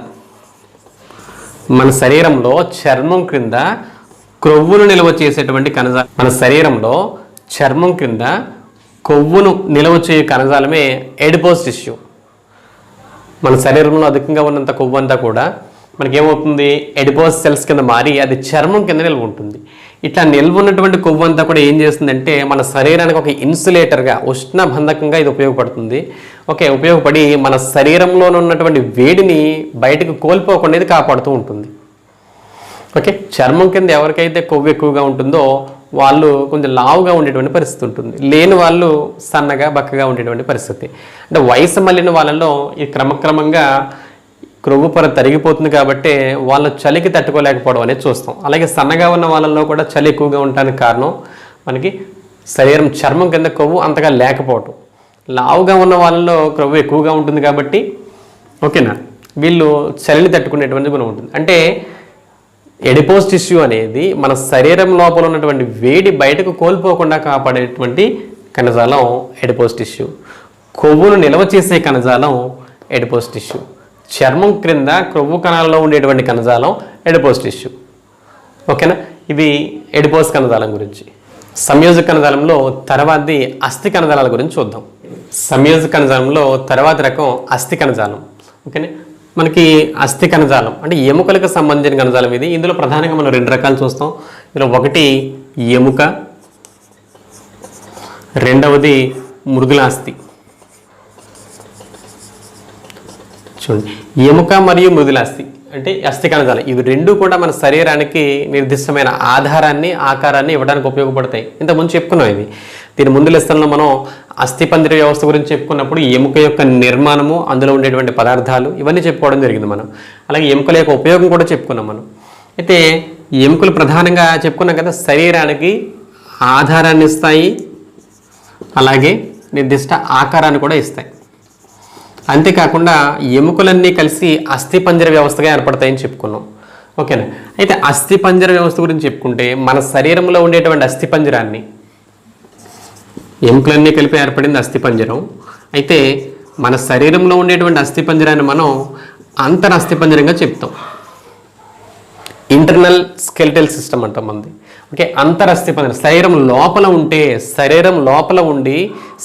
మన శరీరంలో చర్మం కింద కొవ్వును నిల్వ చేసేటువంటి కణజాలం. మన శరీరంలో చర్మం కింద కొవ్వును నిల్వ చేయే కణజాలమే ఎడిపోస్ టిష్యూ. మన శరీరంలో అధికంగా ఉన్నంత కొవ్వు అంతా కూడా మనకేమవుతుంది, ఎడిపోస్ సెల్స్ కింద మారి అది చర్మం కింద నిల్వ ఉంటుంది. ఇట్లా నిల్వ ఉన్నటువంటి కొవ్వు అంతా కూడా ఏం చేస్తుందంటే మన శరీరానికి ఒక ఇన్సులేటర్గా, ఉష్ణబంధకంగా ఇది ఉపయోగపడుతుంది. ఓకే, ఉపయోగపడి మన శరీరంలో ఉన్నటువంటి వేడిని బయటకు కోల్పోకుండా ఇది కాపాడుతూ ఉంటుంది. ఓకే, చర్మం కింద ఎవరికైతే కొవ్వు ఎక్కువగా ఉంటుందో వాళ్ళు కొంచెం లావుగా ఉండేటువంటి పరిస్థితి ఉంటుంది, లేని వాళ్ళు సన్నగా బక్కగా ఉండేటువంటి పరిస్థితి. అంటే వయసు మళ్ళిన వాళ్ళలో ఈ క్రమక్రమంగా క్రొవ్వు పొర తరిగిపోతుంది కాబట్టి వాళ్ళు చలికి తట్టుకోలేకపోవడం అనేది చూస్తాం. అలాగే సన్నగా ఉన్న వాళ్ళలో కూడా చలి ఎక్కువగా ఉండడానికి కారణం మనకి శరీరం చర్మం కింద కొవ్వు అంతగా లేకపోవటం. లావుగా ఉన్న వాళ్ళలో క్రొవ్వు ఎక్కువగా ఉంటుంది కాబట్టి ఓకేనా, వీళ్ళు చలిని తట్టుకునేటువంటి గుణం ఉంటుంది. అంటే ఎడిపోస్ టిష్యూ అనేది మన శరీరం లోపల ఉన్నటువంటి వేడి బయటకు కోల్పోకుండా కాపాడేటువంటి కణజాలం ఎడిపోస్ టిష్యూ. కొవ్వును నిల్వ చేసే కణజాలం ఎడిపోస్ టిష్యూ. చర్మం క్రింద క్రొవ్వు కణాలలో ఉండేటువంటి కణజాలం ఎడిపోస్ టిష్యూ. ఓకేనా, ఇది ఎడిపోస్ కణజాలం గురించి. సంయోజక కణజాలంలో తర్వాతది అస్థి కణజాలాల గురించి చూద్దాం. సంయోజక కణజాలంలో తర్వాతి రకం అస్థి కణజాలం. ఓకేనా, మనకి అస్థి కణజాలం అంటే ఎముకలకు సంబంధించిన కణజాలం ఇది. ఇందులో ప్రధానంగా మనం రెండు రకాలు చూస్తాం. ఇందులో ఒకటి ఎముక, రెండవది మృదులాస్థి. చూడండి, ఎముక మరియు మృదులాస్థి అంటే అస్థి కణజాలం, ఇవి రెండు కూడా మన శరీరానికి నిర్దిష్టమైన ఆధారాన్ని, ఆకారాన్ని ఇవ్వడానికి ఉపయోగపడతాయి. ఇంతకుముందు చెప్పుకున్నాం ఇది. దీని ముందు లెసన్లో మనం అస్థిపంజర వ్యవస్థ గురించి చెప్పుకున్నప్పుడు ఎముక యొక్క నిర్మాణము, అందులో ఉండేటువంటి పదార్థాలు ఇవన్నీ చెప్పుకోవడం జరిగింది మనం. అలాగే ఎముకల యొక్క ఉపయోగం కూడా చెప్పుకున్నాం మనం. అయితే ఎముకలు ప్రధానంగా చెప్పుకున్నాం కదా, శరీరానికి ఆధారాన్ని ఇస్తాయి, అలాగే నిర్దిష్ట ఆకారాన్ని కూడా ఇస్తాయి. అంతేకాకుండా ఎముకలన్నీ కలిసి అస్థిపంజర వ్యవస్థగా ఏర్పడతాయని చెప్పుకున్నాం. ఓకేనా. అయితే అస్థిపంజర వ్యవస్థ గురించి చెప్పుకుంటే మన శరీరంలో ఉండేటువంటి అస్థిపంజరాన్ని, ఎముకలన్నీ కలిపి ఏర్పడింది అస్థిపంజరం. అయితే మన శరీరంలో ఉండేటువంటి అస్థిపంజరాన్ని మనం అంతర్ అస్థిపంజరంగా చెప్తాం. ఇంటర్నల్ స్కెలిటల్ సిస్టమ్ అంటాం మంది. ఓకే, అంతర్ అస్థిపంజరం శరీరం లోపల ఉండి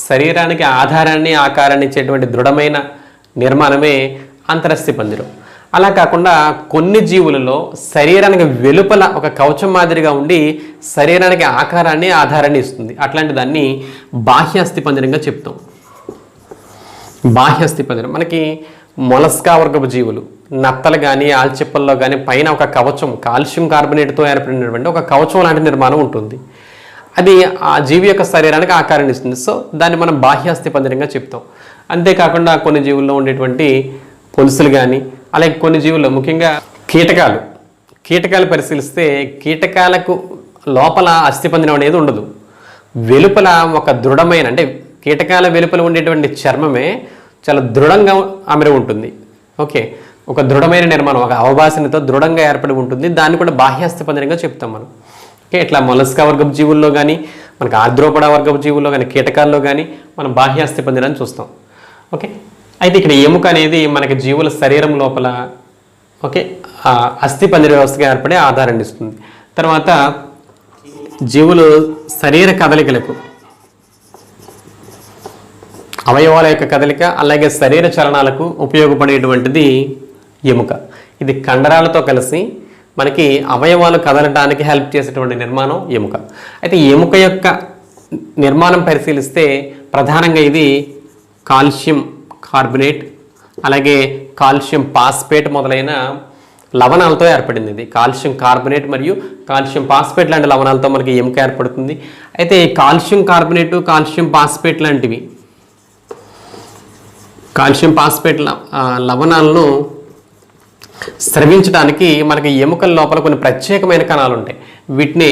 శరీరానికి ఆధారాన్ని ఆకారాన్ని ఇచ్చేటువంటి దృఢమైన నిర్మాణమే అంతరస్థిపంజరం. అలా కాకుండా కొన్ని జీవులలో శరీరానికి వెలుపల ఒక కవచం మాదిరిగా ఉండి శరీరానికి ఆకారాన్ని ఆధారాన్ని ఇస్తుంది. అట్లాంటి దాన్ని బాహ్య అస్థిపంజరంగా చెప్తాం. బాహ్య అస్థిపంజరం మనకి మొలస్కా వర్గపు జీవులు, నత్తలు కానీ ఆల్చిప్పల్లో కానీ పైన ఒక కవచం కాల్షియం కార్బోనేట్తో ఏర్పడినటువంటి ఒక కవచం లాంటి నిర్మాణం ఉంటుంది. అది ఆ జీవి యొక్క శరీరానికి ఆకారాన్ని ఇస్తుంది. సో దాన్ని మనం బాహ్య అస్థిపంజరంగా చెప్తాం. అంతేకాకుండా కొన్ని జీవుల్లో ఉండేటువంటి పొలుసులు కానీ, అలాగే కొన్ని జీవుల్లో ముఖ్యంగా కీటకాలు పరిశీలిస్తే కీటకాలకు లోపల అస్థిపంజరం అనేది ఉండదు. వెలుపల ఒక దృఢమైన, అంటే కీటకాల వెలుపల ఉండేటువంటి చర్మమే చాలా దృఢంగా అమరి ఉంటుంది. ఓకే, ఒక దృఢమైన నిర్మాణం, ఒక అవభాసనతో దృఢంగా ఏర్పడి ఉంటుంది. దాన్ని కూడా బాహ్యాస్థిపంజరంగా చెప్తాం మనం. ఓకే, ఇట్లా మొలస్కా వర్గపు జీవుల్లో కానీ, మనకు ఆర్ద్రోపడ వర్గపు జీవుల్లో కానీ, కీటకాల్లో కానీ మనం బాహ్యాస్థిపంజరాన్ని చూస్తాం. ఓకే, అయితే ఇక్కడ ఎముక అనేది మనకి జీవుల శరీరం లోపల ఓకే అస్థిపంజర వ్యవస్థగా ఏర్పడే ఆధారాన్ని ఇస్తుంది. తర్వాత జీవులు శరీర కదలికలకు, అవయవాల యొక్క కదలిక అలాగే శరీర చలనాలకు ఉపయోగపడేటువంటిది ఎముక. ఇది కండరాలతో కలిసి మనకి అవయవాలు కదలటానికి హెల్ప్ చేసేటువంటి నిర్మాణం ఎముక. అయితే ఎముక యొక్క నిర్మాణం పరిశీలిస్తే ప్రధానంగా ఇది కాల్షియం కార్బోనేట్ అలాగే కాల్షియం పాస్పేట్ మొదలైన లవణాలతో ఏర్పడింది. ఇది కాల్షియం కార్బోనేట్ మరియు కాల్షియం పాస్పేట్ లాంటి లవణాలతో మనకి ఎముక ఏర్పడుతుంది. అయితే కాల్షియం కార్బోనేటు కాల్షియం పాస్పేట్ లాంటివి, కాల్షియం పాస్పేట్ లవణాలను స్రవించడానికి మనకి ఎముకల లోపల కొన్ని ప్రత్యేకమైన కణాలు ఉంటాయి. వీటిని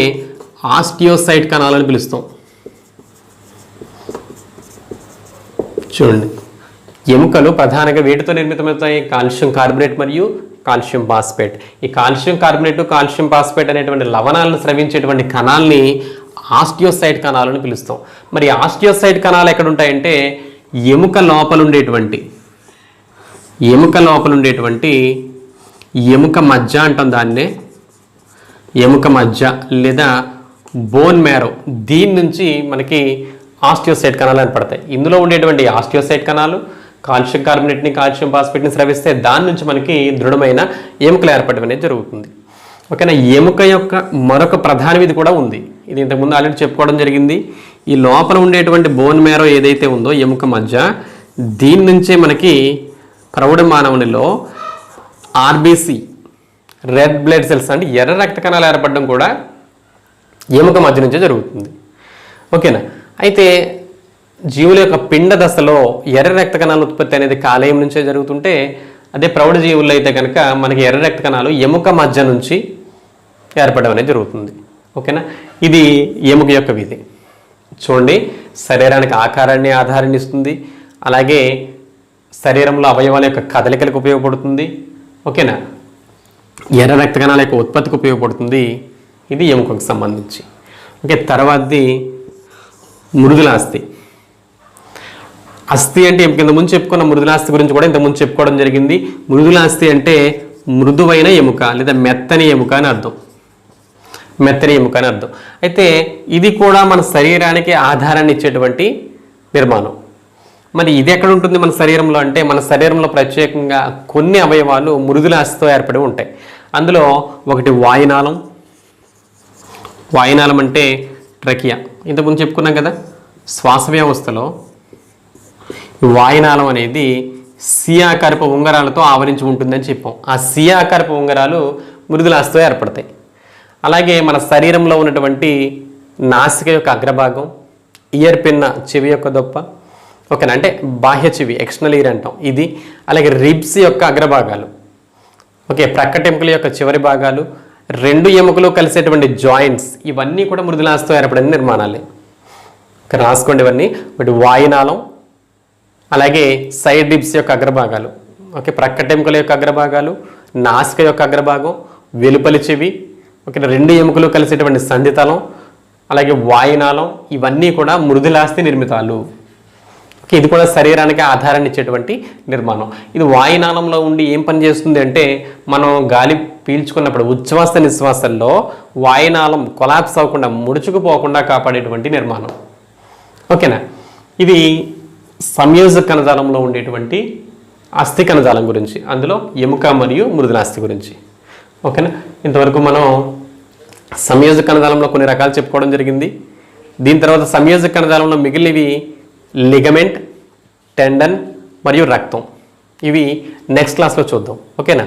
ఆస్టియోసైట్ కణాలు అని పిలుస్తాం. చూడండి, ఎముకలు ప్రధానంగా వీటితో నిర్మితమవుతాయి, కాల్షియం కార్బోనేట్ మరియు కాల్షియం పాస్పేట్. ఈ కాల్షియం కార్బోనేట్ కాల్షియం పాస్పేట్ అనేటువంటి లవణాలను స్రవించేటువంటి కణాలని ఆస్టియోసైట్ కణాలని పిలుస్తాం. మరి ఆస్టియోసైట్ కణాలు ఎక్కడ ఉంటాయంటే ఎముక లోపల ఉండేటువంటి ఎముక మజ్జ అంటాం దాన్నే, ఎముక మజ్జ లేదా బోన్ మ్యారో, దీని నుంచి మనకి ఆస్టియోసైట్ కణాలు ఏర్పడతాయి. ఇందులో ఉండేటువంటి ఆస్టియోసైట్ కణాలు కాల్షియం కార్బోనేట్ని కాల్షియం పాస్పేట్ని స్రవిస్తే దాని నుంచి మనకి దృఢమైన ఎముకలు ఏర్పడడం అనేది జరుగుతుంది. ఓకేనా, ఎముక యొక్క మరొక ప్రధాన విధి కూడా ఉంది. ఇది ఇంతకుముందు ఆల్రెడీ చెప్పుకోవడం జరిగింది. ఈ లోపల ఉండేటువంటి బోన్ మ్యారో ఏదైతే ఉందో ఎముక మధ్య, దీని నుంచే మనకి ప్రౌఢ మానవునిలో ఆర్బీసీ రెడ్ బ్లడ్ సెల్స్ అంటే ఎర్ర రక్త కణాలు ఏర్పడడం కూడా ఎముక మధ్య నుంచే జరుగుతుంది. ఓకేనా, అయితే జీవుల యొక్క పిండ దశలో ఎర్ర రక్త కణాల ఉత్పత్తి అనేది కాలేయం నుంచే జరుగుతుంటే, అదే ప్రౌఢ జీవుల్లో అయితే కనుక మనకి ఎర్ర రక్త కణాలు ఎముక మధ్య నుంచి ఏర్పడడం అనేది జరుగుతుంది. ఓకేనా, ఇది ఎముక యొక్క విధి. చూడండి, శరీరానికి ఆకారాన్ని ఆధారాన్ని ఇస్తుంది, అలాగే శరీరంలో అవయవాల యొక్క కదలికలకు ఉపయోగపడుతుంది. ఓకేనా, ఎర్ర రక్త కణాల యొక్క ఉత్పత్తికి ఉపయోగపడుతుంది. ఇది ఎముకకు సంబంధించి. ఓకే, తర్వాతది మృదులాస్థి. అస్థి అంటే కింద ముందు చెప్పుకున్న మృదులాస్థి గురించి కూడా ఇంతకుముందు చెప్పుకోవడం జరిగింది. మృదులాస్థి అంటే మృదువైన ఎముక లేదా మెత్తని ఎముక అని అర్థం. మెత్తని ఎముక అని అర్థం. అయితే ఇది కూడా మన శరీరానికి ఆధారాన్ని ఇచ్చేటువంటి నిర్మాణం. మరి ఇది ఎక్కడ ఉంటుంది మన శరీరంలో అంటే, మన శరీరంలో ప్రత్యేకంగా కొన్ని అవయవాలు మృదులాస్థితో ఏర్పడి ఉంటాయి. అందులో ఒకటి వాయునాళం. వాయునాళం అంటే ట్రకియా, ఇంతకుముందు చెప్పుకున్నాం కదా. శ్వాస వ్యవస్థలో వాయునాళం అనేది సి ఆకారపు ఉంగరాలతో ఆవరించి ఉంటుందని చెప్పాం. ఆ సి ఆకారపు ఉంగరాలు మృదులాస్థితో ఏర్పడతాయి. అలాగే మన శరీరంలో ఉన్నటువంటి నాసిక యొక్క అగ్రభాగం, ఇయర్ పిన్న చెవి యొక్క దొప్ప, ఓకేనా, అంటే బాహ్య చెవి ఎక్స్టర్నల్ ఇయర్ అంటాం ఇది. అలాగే రిబ్స్ యొక్క అగ్రభాగాలు, ఓకే, ప్రక్కటెముకల యొక్క చివరి భాగాలు, రెండు ఎముకలు కలిసేటువంటి జాయింట్స్, ఇవన్నీ కూడా మృదులాస్థితో ఏర్పడిన నిర్మాణాలే. ఇక్కడ రాసుకోండి ఇవన్నీ. ఒకటి వాయునాళం, అలాగే సైడ్ రిబ్స్ యొక్క అగ్రభాగాలు, ఓకే, ప్రక్కటెముకల యొక్క అగ్రభాగాలు, నాసిక యొక్క అగ్రభాగం, వెలుపలి చెవి, ఓకే, రెండు ఎముకలు కలిసేటువంటి సంధితలం, అలాగే వాయునాళం, ఇవన్నీ కూడా మృదులాస్థి నిర్మితాలు. ఇది కూడా శరీరానికి ఆధారాన్ని ఇచ్చేటువంటి నిర్మాణం. ఇది వాయునాళంలో ఉండి ఏం పని చేస్తుంది అంటే, మనం గాలి పీల్చుకున్నప్పుడు ఉచ్ఛ్వాస నిశ్వాసల్లో వాయునాళం కొలాప్స్ అవ్వకుండా, ముడుచుకుపోకుండా కాపాడేటువంటి నిర్మాణం. ఓకేనా? ఇది సంయోజక కణజాలంలో ఉండేటువంటి అస్థి కణజాలం గురించి, అందులో ఎముక మరియు మృదులాస్థి గురించి. ఓకేనా? ఇంతవరకు మనం సంయోజక కణజాలంలో కొన్ని రకాలు చెప్పుకోవడం జరిగింది. దీని తర్వాత సంయోజక కణజాలంలో మిగిలినవి లిగమెంట్, టెండన్ మరియు రక్తం. ఇవి నెక్స్ట్ క్లాస్లో చూద్దాం. ఓకేనా?